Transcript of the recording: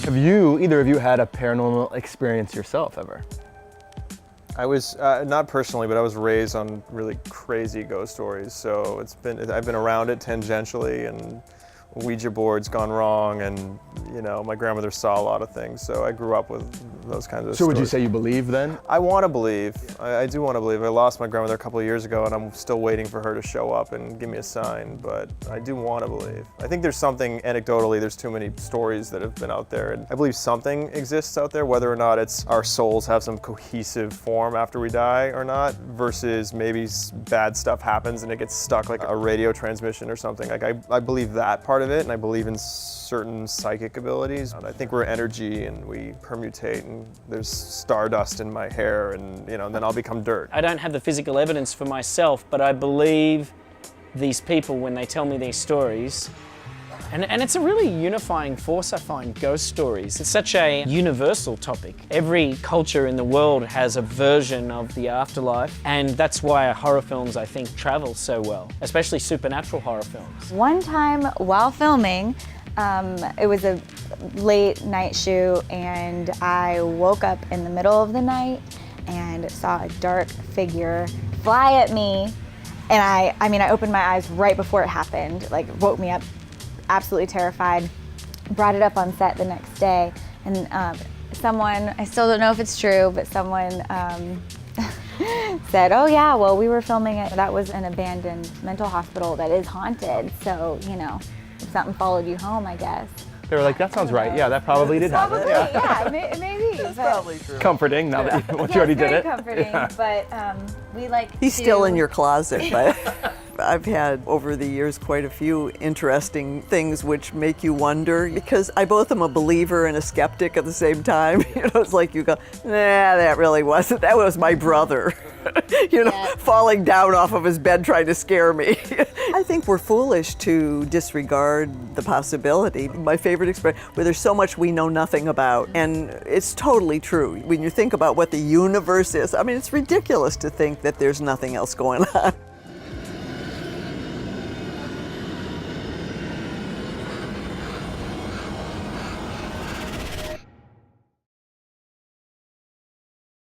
Have either of you had a paranormal experience yourself ever? I was, not personally, but I was raised on really crazy ghost stories, so I've been around it tangentially, and Ouija boards gone wrong, and my grandmother saw a lot of things, so I grew up with those kinds of stories. So would you say you believe then? I want to believe. I do want to believe. I lost my grandmother a couple of years ago, and I'm still waiting for her to show up and give me a sign, but I do want to believe. I think there's something, anecdotally, there's too many stories that have been out there, and I believe something exists out there, whether or not it's our souls have some cohesive form after we die or not, versus maybe bad stuff happens and it gets stuck like a radio transmission or something. Like I believe that part of it, and I believe in certain psychic abilities. And I think we're energy and we permutate, and there's stardust in my hair, and then I'll become dirt. I don't have the physical evidence for myself, but I believe these people when they tell me these stories. And it's a really unifying force, I find, ghost stories. It's such a universal topic. Every culture in the world has a version of the afterlife, and that's why horror films, I think, travel so well, especially supernatural horror films. One time while filming, it was a late night shoot, and I woke up in the middle of the night and saw a dark figure fly at me. And I opened my eyes right before it happened, like woke me up absolutely terrified. Brought it up on set the next day, and someone, I still don't know if it's true, but someone said, oh yeah, well, we were filming it. That was an abandoned mental hospital that is haunted, so, if something followed you home, I guess. They were like, that sounds right. Yeah, that probably did happen. Yeah, maybe. That's probably true. Comforting, now that once you already did it. Comforting, Yeah. But we like He's to... still in your closet, but I've had over the years quite a few interesting things which make you wonder, because I both am a believer and a skeptic at the same time. It's like you go, nah, that really wasn't. That was my brother. Falling down off of his bed trying to scare me. I think we're foolish to disregard the possibility. My favorite expression, where there's so much we know nothing about, and it's totally true. When you think about what the universe is, it's ridiculous to think that there's nothing else going on.